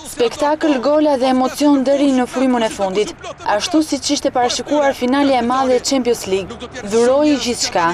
Spektakël, gola dhe emocion deri në frymën e fundit, ashtu siç ishte parashikuar finalja e madhe e Champions League, dhuroi gjithçka.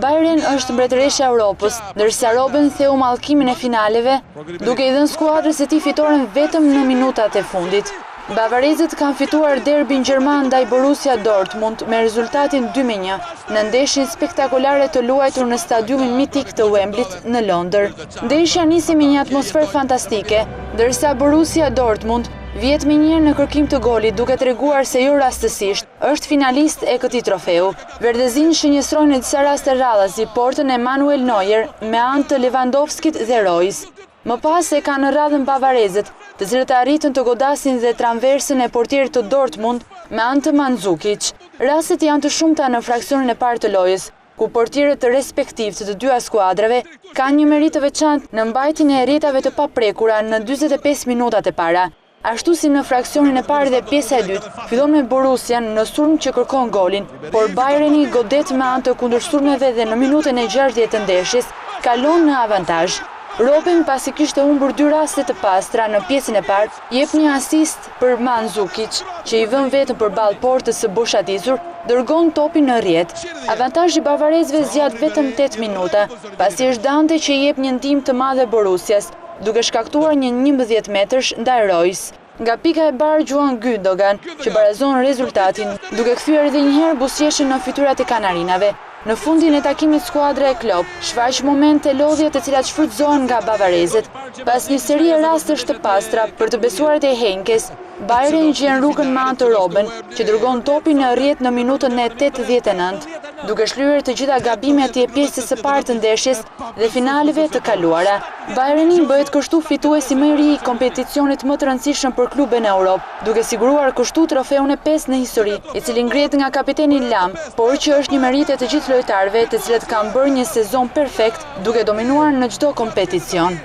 Bayern është mbretëresha e Europës, ndërsa Robben theu mallkimin e finaleve, duke i dhënë skuadrës e tij fitoren vetëm në minutat e fundit. Bavarezët kanë fituar derbin gjerman ndaj Borussia Dortmund me rezultatin 2-1 në ndeshjen spektakolare të luajtur në stadiumin mitik të Wembleyt në Londër. Ndeshja nisi me një atmosferë fantastike, ndërsa Borussia Dortmund vjet me njëherë në kërkim të golit duke treguar se jo rastësisht është finalist e këtij trofeu. Verdezin shënjestrojnë në disa raste rradhazi portën e Manuel Neuer me anë të Lewandowskit dhe Royce. Më pas e kanë në radhën bavarezët, të cilët arritën të godasin dhe transversën e portierit të Dortmund me anë të Mandzukic. Rastet janë të shumta në fraksionin e parë të lojës, ku portierët respektiv të dyja skuadrave kanë një merit të veçantë në mbajtjen e rrjetave të paprekura në 45 minutat e para. Ashtu si në fraksionin e parë dhe pjesa e dytë, fillon me Borussian në sulm që kërkon golin, por Bayerni godet me anë të kundërshturmeve dhe në minutën e 60 të ndeshjes kalon në avantazh. Robben, pasi kishte humbur 2 raste të pastra në pjesën e parë, jep një asist për Mandzukic, që i vën vetëm përballë portës së boshatizur, dërgon topin në rrjet. Avantazhi i bavarezëve zgjat vetëm 8 minuta, pasi është Dante që i jep një ndihmë të madhe Borussias, duke shkaktuar një 11 metrësh ndaj Royce. Nga pika e bar Juan Gündogan, që barazon rezultatin, duke kthyer edhe një herë buzëqeshjen në fytyrat e kanarinave. Në fundin e takimit skuadra e Klopp, shfaq momente lodhje të cilat shfrytëzohen nga bavarezët. Pas një seri e rastesh të pastra për të besuarit e Henkes, Bayern gjen rrugën me anë të Robben, që dërgon topin në rrjet në minutën e 89, duke shlyer të gjitha gabimet e pjesës së parë të ndeshjes dhe finaleve të kaluara. Bayerni bëhet kështu fituesi më i ri i kompeticionit më të rëndësishëm për klube në Europë, duke siguruar kështu trofeun e 5 në histori, i cili ngrihet nga kapiteni Lam, por që është një meritë të gjithë lojtarëve të cilët kanë bërë një sezon perfekt duke dominuar në çdo kompeticion.